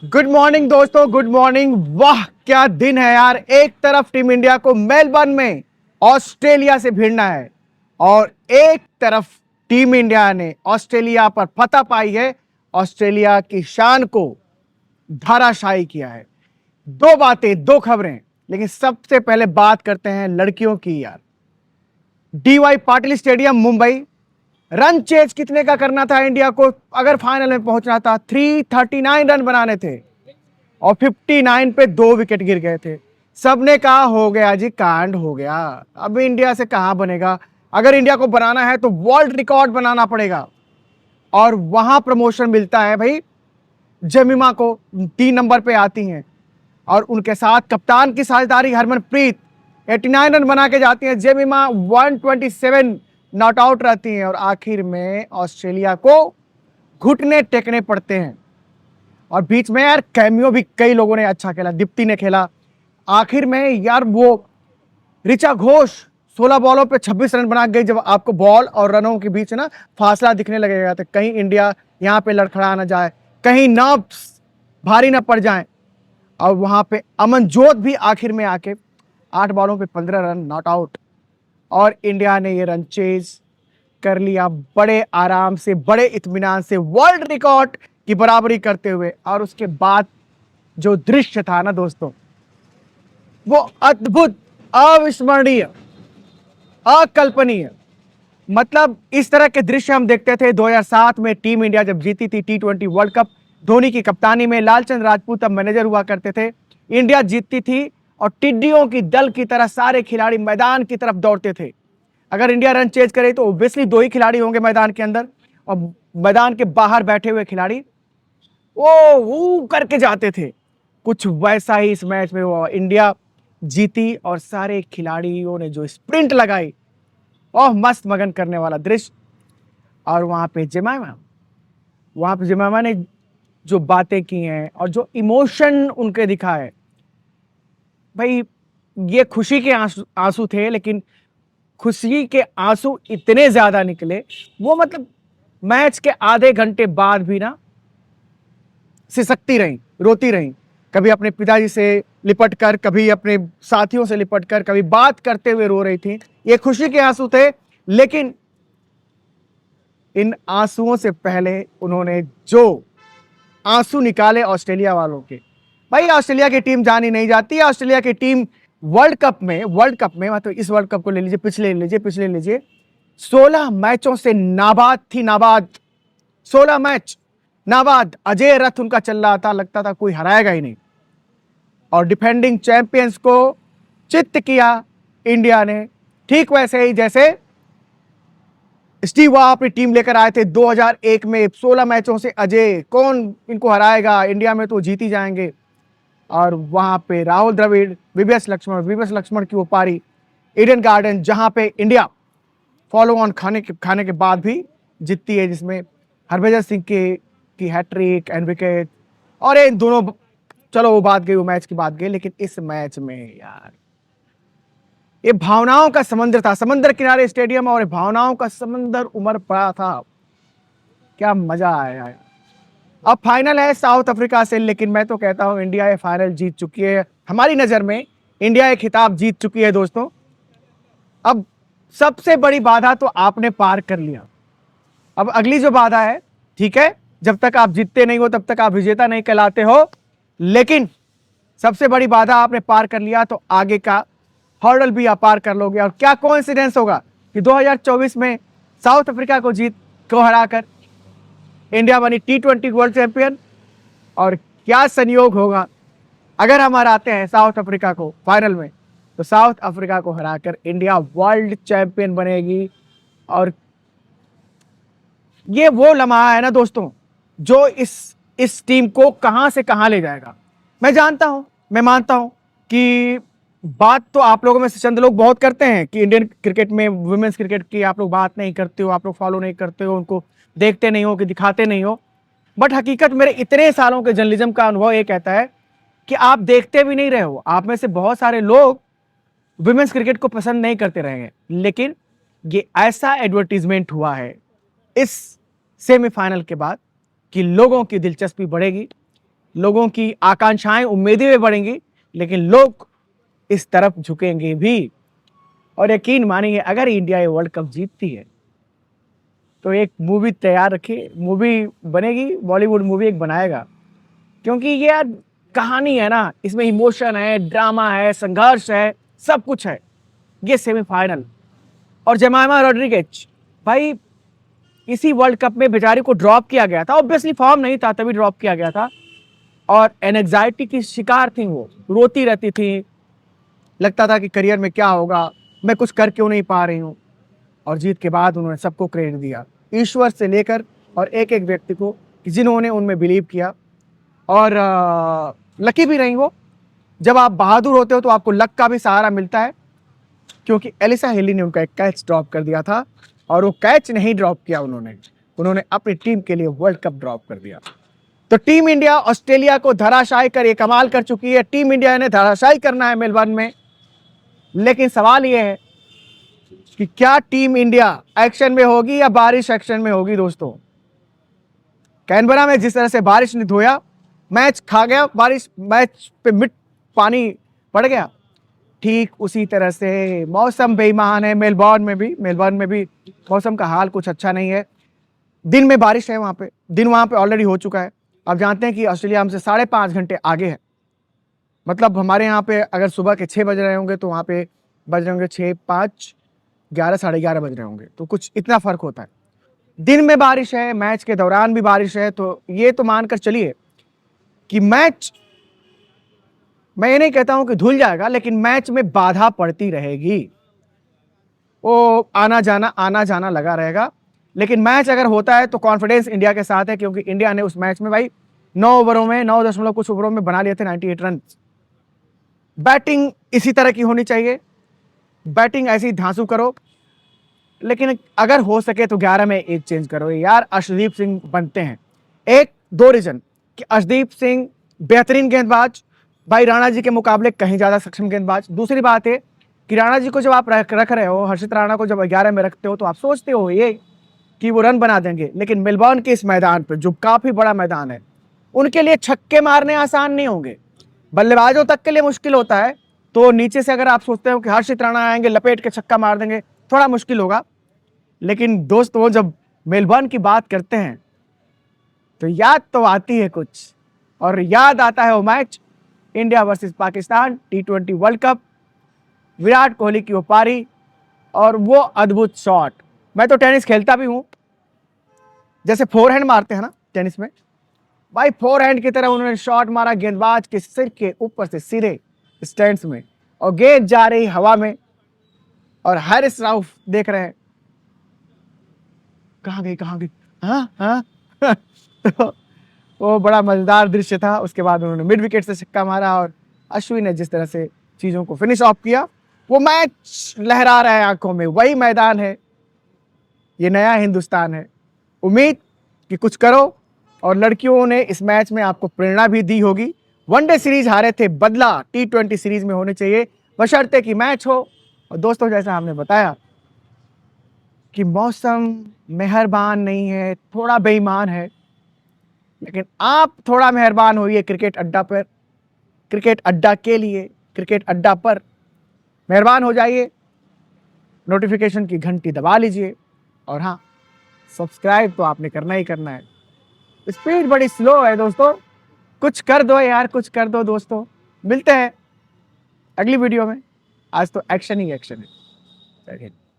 Good morning दोस्तों, good morning. वाह क्या दिन है यार। एक तरफ टीम इंडिया को मेलबर्न में ऑस्ट्रेलिया से भिड़ना है और एक तरफ टीम इंडिया ने ऑस्ट्रेलिया पर फतह पाई है, ऑस्ट्रेलिया की शान को धराशायी किया है। दो बातें, दो खबरें, लेकिन सबसे पहले बात करते हैं लड़कियों की यार। DY Patil stadium Mumbai, run chase कितने का करना था इंडिया को अगर फाइनल में पहुंचना था? 339 रन बनाने थे और 59 पे 2 विकेट गिर गए थे। सबने कहा हो गया जी, कांड हो गया, अब इंडिया से कहां बनेगा। अगर इंडिया को बनाना है तो वर्ल्ड रिकॉर्ड बनाना पड़ेगा और वहां प्रमोशन मिलता है भाई। जमीमा को 3 नंबर पे आती हैं और उनके साथ कप्तान की साझेदारी हरमनप्रीत 89 रन बना के जाती हैं। जेमिमा 127 नॉट आउट रहती हैं और आखिर में ऑस्ट्रेलिया को घुटने टेकने पड़ते हैं। और बीच में यार कैमियो भी कई लोगों ने अच्छा खेला, दीप्ति ने खेला। आखिर में यार वो ऋचा घोष 16 बॉलों पे 26 रन बना गई। जब आपको बॉल और रनों के बीच ना फासला दिखने लगेगा तो कहीं इंडिया यहाँ पे लड़खड़ा ना जाए, कहीं नर्व्स भारी ना पड़ जाए। और वहां पे अमनजोत भी आखिर में आके 8 बॉलों पे 15 रन नॉट आउट और इंडिया ने ये रन चेज कर लिया बड़े आराम से, बड़े इत्मीनान से, वर्ल्ड रिकॉर्ड की बराबरी करते हुए। और उसके बाद जो दृश्य था ना दोस्तों, वो अद्भुत, अविस्मरणीय, अकल्पनीय। मतलब इस तरह के दृश्य हम देखते थे 2007 में टीम इंडिया जब जीती थी T20 वर्ल्ड कप। धोनी की कप्तानी में लालचंद राजपूत तब मैनेजर हुआ करते थे। इंडिया जीतती थी और टिड्डियों की दल की तरह सारे खिलाड़ी मैदान की तरफ दौड़ते थे। अगर इंडिया रन चेज करे तो ऑब्वियसली 2 ही खिलाड़ी होंगे मैदान के अंदर, और मैदान के बाहर बैठे हुए खिलाड़ी वो करके जाते थे। कुछ वैसा ही इस मैच में हुआ। इंडिया जीती और सारे खिलाड़ियों ने जो स्प्रिंट लगाई, ओह मस्त मगन करने वाला दृश्य। और वहां पे जेमामा ने जो बातें की हैं और जो इमोशन उनके दिखाए, भाई ये खुशी के आंसू थे, लेकिन खुशी के आंसू इतने ज्यादा निकले, वो मतलब मैच के आधे घंटे बाद भी ना सिसकती रहीं, रोती रहीं। कभी अपने पिताजी से लिपट कर, कभी अपने साथियों से लिपट कर, कभी बात करते हुए रो रही थी। ये खुशी के आंसू थे, लेकिन इन आंसुओं से पहले उन्होंने जो आंसू निकाले ऑस्ट्रेलिया वालों के, भाई ऑस्ट्रेलिया की टीम जानी नहीं जाती। ऑस्ट्रेलिया की टीम वर्ल्ड कप में मतलब इस वर्ल्ड कप को ले लीजिए, पिछले ले लीजिए, 16 मैचों से नाबाद थी, नाबाद। 16 मैच नाबाद, अजय रथ उनका चल रहा था, लगता था कोई हराएगा ही नहीं। और डिफेंडिंग चैंपियंस को चित्त किया इंडिया ने, ठीक वैसे ही जैसे स्टीव वॉ अपनी टीम लेकर आए थे 2001 में। 16 मैचों से अजय, कौन इनको हराएगा, इंडिया में तो जीत ही जाएंगे। और वहां पे राहुल द्रविड़, वीवीएस लक्ष्मण की वो पारी ईडन गार्डन, जहां पे इंडिया फॉलो ऑन खाने के बाद भी जीतती है, जिसमें हरभजन सिंह की हैट्रिक एंड विकेट। और इन दोनों, चलो वो बात गई, वो मैच की बात गई, लेकिन इस मैच में यार ये भावनाओं का समंदर था। समंदर किनारे स्टेडियम और भावनाओं का समंदर उमड़ पड़ा था। क्या मजा आया यार। अब फाइनल है साउथ अफ्रीका से, लेकिन मैं तो कहता हूं इंडिया ये फाइनल जीत चुकी है। हमारी नजर में इंडिया ये खिताब जीत चुकी है दोस्तों। अब सबसे बड़ी बाधा तो आपने पार कर लिया। अब अगली जो बाधा है, ठीक है, जब तक आप जीतते नहीं हो तब तक आप विजेता नहीं कहलाते हो, लेकिन सबसे बड़ी बाधा आपने पार कर लिया तो आगे का हर्डल भी आप पार कर लोगे। और क्या कोइंसिडेंस होगा कि 2024 में साउथ अफ्रीका को हराकर इंडिया बनी T20 वर्ल्ड चैंपियन। और क्या संयोग होगा अगर हम हराते हैं साउथ अफ्रीका को फाइनल में, तो साउथ अफ्रीका को हराकर इंडिया वर्ल्ड चैंपियन बनेगी। और ये वो लम्हा है ना दोस्तों, जो इस टीम को कहां से कहां ले जाएगा। मैं जानता हूं, मैं मानता हूं कि बात तो आप लोगों में से चंद लोग बहुत करते हैं कि इंडियन क्रिकेट में, वुमेन्स क्रिकेट की आप लोग बात नहीं करते हो, आप लोग फॉलो नहीं करते हो, उनको देखते नहीं हो, कि दिखाते नहीं हो। बट हकीकत मेरे इतने सालों के जर्नलिज्म का अनुभव ये कहता है कि आप देखते भी नहीं रहे हो। आप में से बहुत सारे लोग वुमेन्स क्रिकेट को पसंद नहीं करते रहेंगे, लेकिन ये ऐसा एडवर्टीजमेंट हुआ है इस सेमीफाइनल के बाद कि लोगों की दिलचस्पी बढ़ेगी, लोगों की आकांक्षाएं, उम्मीदें भी बढ़ेंगी, लेकिन लोग इस तरफ झुकेंगे भी। और यकीन मानिए, अगर इंडिया ये वर्ल्ड कप जीतती है तो एक मूवी तैयार रखिए, मूवी बनेगी, बॉलीवुड मूवी एक बनाएगा। क्योंकि ये यार कहानी है ना, इसमें इमोशन है, ड्रामा है, संघर्ष है, सब कुछ है। ये सेमीफाइनल, और जेमाइमा रोड्रिगेज, भाई इसी वर्ल्ड कप में बेचारी को ड्रॉप किया गया था, ऑब्वियसली फॉर्म नहीं था तभी ड्रॉप किया गया था, और एनेक्साइटी की शिकार थी, वो रोती रहती थी, लगता था कि करियर में क्या होगा, मैं कुछ कर क्यों नहीं पा रही हूँ। और जीत के बाद उन्होंने सबको क्रेडिट दिया, ईश्वर से लेकर और एक एक व्यक्ति को, जिन्होंने उनमें बिलीव किया। और लकी भी रही वो। जब आप बहादुर होते हो तो आपको लक का भी सहारा मिलता है, क्योंकि एलिसा हेली ने उनका एक कैच ड्रॉप कर दिया था, और वो कैच नहीं ड्रॉप किया उन्होंने अपनी टीम के लिए वर्ल्ड कप ड्रॉप कर दिया। तो टीम इंडिया ऑस्ट्रेलिया को धराशायी कर ये कमाल कर चुकी है। टीम इंडिया ने धराशायी करना है मेलबर्न में, लेकिन सवाल ये है कि क्या टीम इंडिया एक्शन में होगी या बारिश एक्शन में होगी। दोस्तों, कैनबरा में जिस तरह से बारिश ने धोया, मैच खा गया, बारिश मैच पे मिट पानी पड़ गया, ठीक उसी तरह से मौसम बेईमान है। मेलबर्न में भी मौसम का हाल कुछ अच्छा नहीं है। दिन में बारिश है, वहाँ पे दिन वहाँ पे ऑलरेडी हो चुका है। आप जानते हैं कि ऑस्ट्रेलिया हमसे 5.5 घंटे आगे है। मतलब हमारे यहाँ पे अगर सुबह के 6 बज रहे होंगे तो वहाँ पे बज रहे होंगे 6, 5, 11, 11:30 बज रहे होंगे। तो कुछ इतना फर्क होता है। दिन में बारिश है, मैच के दौरान भी बारिश है, तो ये तो मानकर चलिए कि मैच, मैं ये नहीं कहता हूं कि धुल जाएगा, लेकिन मैच में बाधा पड़ती रहेगी। वो आना जाना लगा रहेगा। लेकिन मैच अगर होता है तो कॉन्फिडेंस इंडिया के साथ है, क्योंकि इंडिया ने उस मैच में भाई 9 ओवरों में 9 दशमलव कुछ ओवरों में बना लिए थे 98 रन। बैटिंग इसी तरह की होनी चाहिए, बैटिंग ऐसी धांसू करो, लेकिन अगर हो सके तो 11 में एक चेंज करो यार। अर्शदीप सिंह बनते हैं। एक दो रीजन कि अर्शदीप सिंह बेहतरीन गेंदबाज, भाई राणा जी के मुकाबले कहीं ज्यादा सक्षम गेंदबाज। दूसरी बात है कि राणा जी को जब आप रख रहे हो, हर्षित राणा को जब 11 में रखते हो, तो आप सोचते हो ये कि वो रन बना देंगे, लेकिन मेलबर्न के इस मैदान पर, जो काफी बड़ा मैदान है, उनके लिए छक्के मारने आसान नहीं होंगे, बल्लेबाजों तक के लिए मुश्किल होता है। तो नीचे से अगर आप सोचते हो कि हर्षित राणा आएंगे लपेट के छक्का मार देंगे, थोड़ा मुश्किल होगा। लेकिन दोस्तों, जब मेलबर्न की बात करते हैं तो याद तो आती है कुछ, और याद आता है वो match, India versus Pakistan T20 world cup, Virat Kohli की वो पारी और वो अद्भुत शॉट। मैं तो टेनिस खेलता भी हूं, जैसे फोरहैंड मारते हैं ना टेनिस में, भाई फोरहैंड की तरह उन्होंने शॉट मारा, गेंदबाज के सिर के ऊपर से सीधे स्टैंड्स में, और गेंद जा रही हवा में, और हारिस राउफ देख रहे हैं कहाँ गई। हाँ तो वो बड़ा मजेदार दृश्य था। उसके बाद उन्होंने मिड विकेट से छक्का मारा, और अश्विन ने जिस तरह से चीजों को फिनिश ऑफ किया, वो मैच लहरा रहा है आंखों में। वही मैदान है, ये नया हिंदुस्तान है। उम्मीद कि कुछ करो, और लड़कियों ने इस मैच में आपको प्रेरणा भी दी होगी। वनडे सीरीज हारे थे, बदला T20 सीरीज में होने चाहिए, बशर्ते कि मैच हो। और दोस्तों, जैसा हमने बताया कि मौसम मेहरबान नहीं है, थोड़ा बेईमान है, लेकिन आप थोड़ा मेहरबान होइए क्रिकेट अड्डा पर, क्रिकेट अड्डा के लिए, क्रिकेट अड्डा पर मेहरबान हो जाइए। नोटिफिकेशन की घंटी दबा लीजिए, और हाँ, सब्सक्राइब तो आपने करना ही करना है। स्पीड बड़ी स्लो है दोस्तों, कुछ कर दो यार, कुछ कर दो दोस्तों। मिलते हैं अगली वीडियो में। आज तो एक्शन ही एक्शन है।